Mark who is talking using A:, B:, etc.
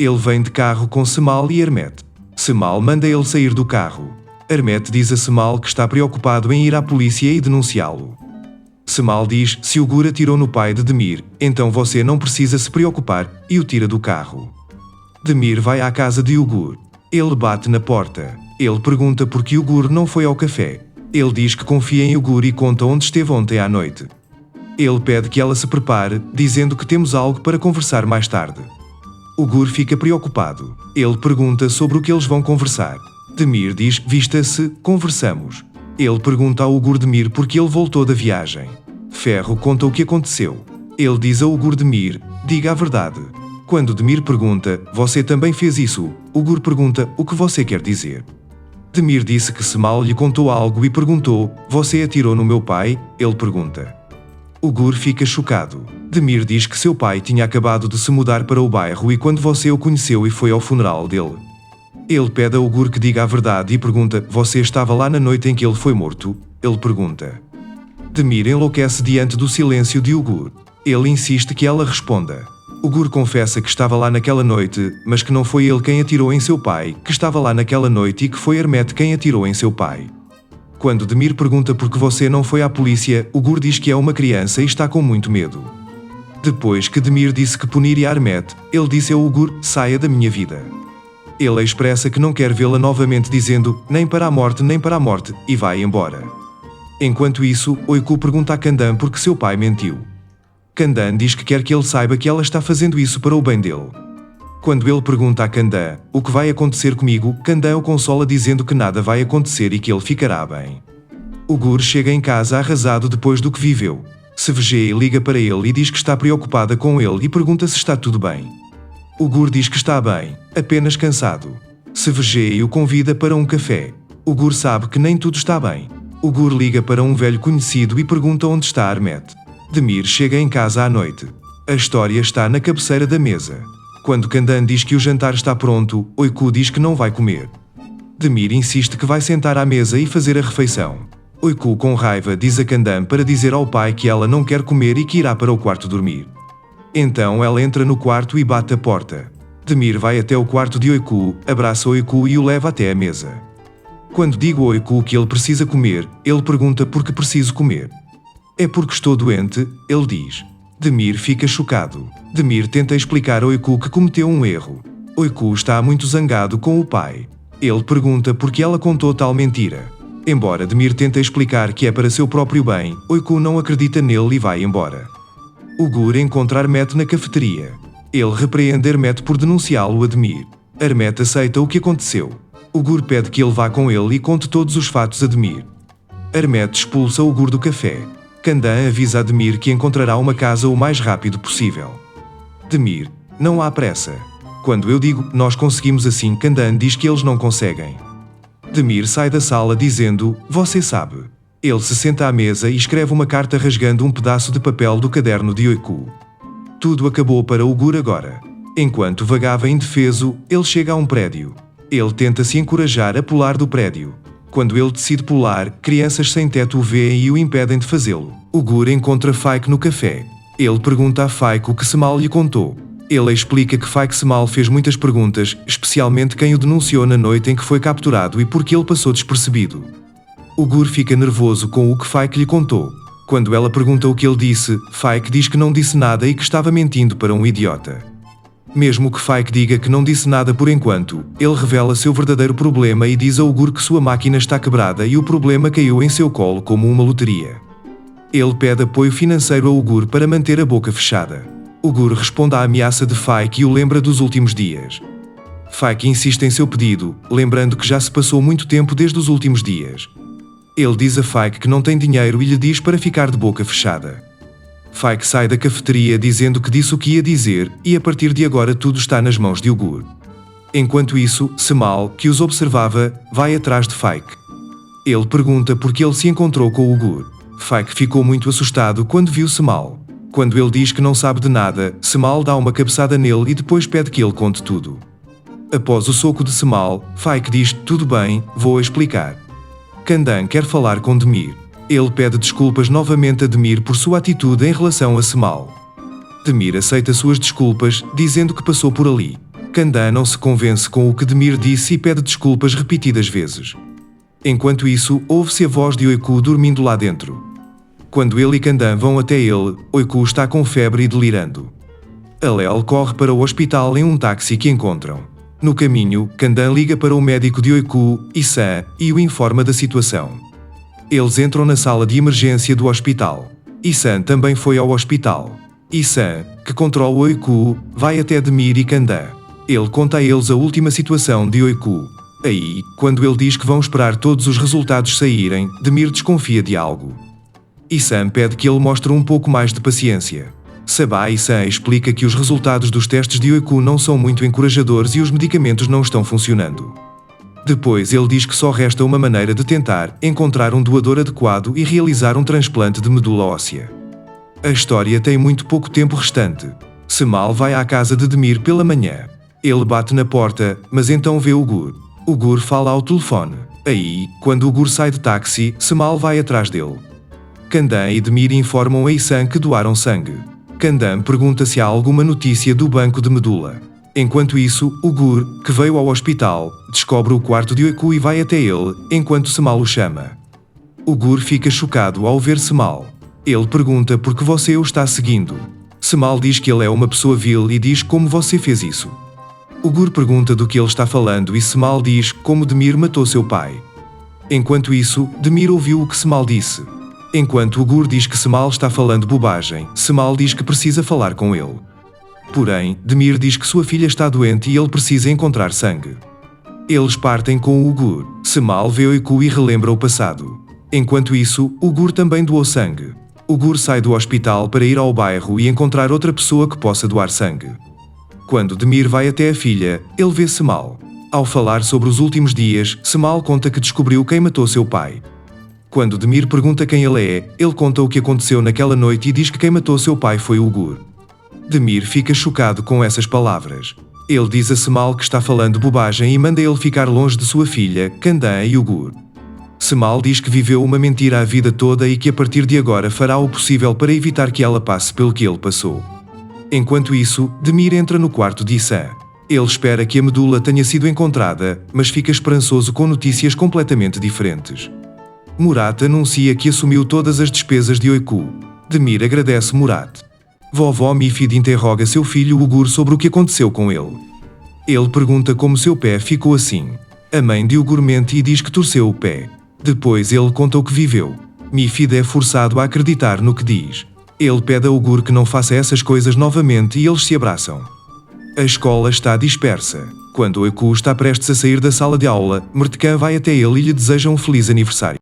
A: Ele vem de carro com Cemal e Hermete. Cemal manda ele sair do carro. Hermete diz a Cemal que está preocupado em ir à polícia e denunciá-lo. Cemal diz: se o Gur atirou no pai de Demir, então você não precisa se preocupar, e o tira do carro. Demir vai à casa de Ugur. Ele bate na porta. Ele pergunta por que Ugur não foi ao café. Ele diz que confia em Ugur e conta onde esteve ontem à noite. Ele pede que ela se prepare, dizendo que temos algo para conversar mais tarde. Ugur fica preocupado. Ele pergunta sobre o que eles vão conversar. Demir diz: vista-se, conversamos. Ele pergunta ao Ugur Demir por que ele voltou da viagem. Ferro conta o que aconteceu. Ele diz a Ugur Demir: diga a verdade. Quando Demir pergunta: você também fez isso? Ugur pergunta: o que você quer dizer? Demir disse que Cemal lhe contou algo e perguntou: você atirou no meu pai? Ele pergunta. Ugur fica chocado. Demir diz que seu pai tinha acabado de se mudar para o bairro e quando você o conheceu e foi ao funeral dele. Ele pede a Ugur que diga a verdade e pergunta: você estava lá na noite em que ele foi morto? Ele pergunta. Demir enlouquece diante do silêncio de Ugur. Ele insiste que ela responda. Ugur confessa que estava lá naquela noite, mas que não foi ele quem atirou em seu pai, que estava lá naquela noite e que foi Hermete quem atirou em seu pai. Quando Demir pergunta por que você não foi à polícia, Ugur diz que é uma criança e está com muito medo. Depois que Demir disse que puniria Hermete, ele disse a Ugur: saia da minha vida. Ele expressa que não quer vê-la novamente, dizendo: nem para a morte, e vai embora. Enquanto isso, Oiku pergunta a Kandan por que seu pai mentiu. Kandan diz que quer que ele saiba que ela está fazendo isso para o bem dele. Quando ele pergunta a Kandan: o que vai acontecer comigo, Kandan o consola dizendo que nada vai acontecer e que ele ficará bem. Ugur chega em casa arrasado depois do que viveu. Sevgei liga para ele e diz que está preocupada com ele e pergunta se está tudo bem. Ugur diz que está bem, apenas cansado. Sevgei o convida para um café. Ugur sabe que nem tudo está bem. Ugur liga para um velho conhecido e pergunta onde está Hermete. Demir chega em casa à noite. A história está na cabeceira da mesa. Quando Kandan diz que o jantar está pronto, Oiku diz que não vai comer. Demir insiste que vai sentar à mesa e fazer a refeição. Oiku, com raiva, diz a Kandan para dizer ao pai que ela não quer comer e que irá para o quarto dormir. Então ela entra no quarto e bate a porta. Demir vai até o quarto de Oiku, abraça Oiku e o leva até a mesa. Quando digo a Oiku que ele precisa comer, ele pergunta por que preciso comer. É porque estou doente, ele diz. Demir fica chocado. Demir tenta explicar a Oiku que cometeu um erro. Oiku está muito zangado com o pai. Ele pergunta por que ela contou tal mentira. Embora Demir tente explicar que é para seu próprio bem, Oiku não acredita nele e vai embora. Ugur encontra Hermete na cafeteria. Ele repreende Hermete por denunciá-lo a Demir. Hermete aceita o que aconteceu. Ugur pede que ele vá com ele e conte todos os fatos a Demir. Hermete expulsa Ugur do café. Kandan avisa a Demir que encontrará uma casa o mais rápido possível. Demir: não há pressa. Quando eu digo nós conseguimos assim, Kandan diz que eles não conseguem. Demir sai da sala dizendo: você sabe. Ele se senta à mesa e escreve uma carta rasgando um pedaço de papel do caderno de Oiku. Tudo acabou para Ugur agora. Enquanto vagava indefeso, ele chega a um prédio. Ele tenta se encorajar a pular do prédio. Quando ele decide pular, crianças sem teto o veem e o impedem de fazê-lo. Ugur encontra Faik no café. Ele pergunta a Faik o que Cemal lhe contou. Ele explica que Faik Cemal fez muitas perguntas, especialmente quem o denunciou na noite em que foi capturado e por que ele passou despercebido. Ugur fica nervoso com o que Faik lhe contou. Quando ela pergunta o que ele disse, Faik diz que não disse nada e que estava mentindo para um idiota. Mesmo que Faik diga que não disse nada por enquanto, ele revela seu verdadeiro problema e diz a Ugur que sua máquina está quebrada e o problema caiu em seu colo como uma loteria. Ele pede apoio financeiro a Ugur para manter a boca fechada. Ugur responde à ameaça de Faik e o lembra dos últimos dias. Faik insiste em seu pedido, lembrando que já se passou muito tempo desde os últimos dias. Ele diz a Faik que não tem dinheiro e lhe diz para ficar de boca fechada. Faik sai da cafeteria dizendo que disse o que ia dizer e a partir de agora tudo está nas mãos de Ugur. Enquanto isso, Cemal, que os observava, vai atrás de Faik. Ele pergunta por que ele se encontrou com Ugur. Faik ficou muito assustado quando viu Cemal. Quando ele diz que não sabe de nada, Cemal dá uma cabeçada nele e depois pede que ele conte tudo. Após o soco de Cemal, Faik diz: tudo bem, vou explicar. Kandan quer falar com Demir. Ele pede desculpas novamente a Demir por sua atitude em relação a Cemal. Demir aceita suas desculpas, dizendo que passou por ali. Candan não se convence com o que Demir disse e pede desculpas repetidas vezes. Enquanto isso, ouve-se a voz de Oiku dormindo lá dentro. Quando ele e Candan vão até ele, Oiku está com febre e delirando. Alel corre para o hospital em um táxi que encontram. No caminho, Candan liga para o médico de Oiku, Isan, e o informa da situação. Eles entram na sala de emergência do hospital. Isan também foi ao hospital. Isan, que controla Oiku, vai até Demir e Candan. Ele conta a eles a última situação de Oiku. Aí, quando ele diz que vão esperar todos os resultados saírem, Demir desconfia de algo. Isan pede que ele mostre um pouco mais de paciência. Sabah Isan explica que os resultados dos testes de Oiku não são muito encorajadores e os medicamentos não estão funcionando. Depois ele diz que só resta uma maneira de tentar encontrar um doador adequado e realizar um transplante de medula óssea. A história tem muito pouco tempo restante. Semal vai à casa de Demir pela manhã. Ele bate na porta, mas então vê o Gur. O Gur fala ao telefone. Aí, quando o Gur sai de táxi, Semal vai atrás dele. Candan e Demir informam a Isan que doaram sangue. Candan pergunta se há alguma notícia do banco de medula. Enquanto isso, o Gur, que veio ao hospital, descobre o quarto de Oiku e vai até ele, enquanto Semal o chama. O Gur fica chocado ao ver Semal. Ele pergunta por que você o está seguindo. Semal diz que ele é uma pessoa vil e diz como você fez isso. O Gur pergunta do que ele está falando e Semal diz como Demir matou seu pai. Enquanto isso, Demir ouviu o que Semal disse. Enquanto o Gur diz que Semal está falando bobagem, Semal diz que precisa falar com ele. Porém, Demir diz que sua filha está doente e ele precisa encontrar sangue. Eles partem com o Gur. Semal vê Oiku e relembra o passado. Enquanto isso, o Gur também doou sangue. O Gur sai do hospital para ir ao bairro e encontrar outra pessoa que possa doar sangue. Quando Demir vai até a filha, ele vê Semal. Ao falar sobre os últimos dias, Semal conta que descobriu quem matou seu pai. Quando Demir pergunta quem ele é, ele conta o que aconteceu naquela noite e diz que quem matou seu pai foi o Gur. Demir fica chocado com essas palavras. Ele diz a Semal que está falando bobagem e manda ele ficar longe de sua filha, Candan e o Gur. Semal diz que viveu uma mentira a vida toda e que a partir de agora fará o possível para evitar que ela passe pelo que ele passou. Enquanto isso, Demir entra no quarto de Isan. Ele espera que a medula tenha sido encontrada, mas fica esperançoso com notícias completamente diferentes. Murat anuncia que assumiu todas as despesas de Oiku. Demir agradece Murat. Vovó Mifid interroga seu filho Ugur sobre o que aconteceu com ele. Ele pergunta como seu pé ficou assim. A mãe de Ugur mente e diz que torceu o pé. Depois ele conta o que viveu. Mifid é forçado a acreditar no que diz. Ele pede a Ugur que não faça essas coisas novamente e eles se abraçam. A escola está dispersa. Quando Oiku está prestes a sair da sala de aula, Mertkan vai até ele e lhe deseja um feliz aniversário.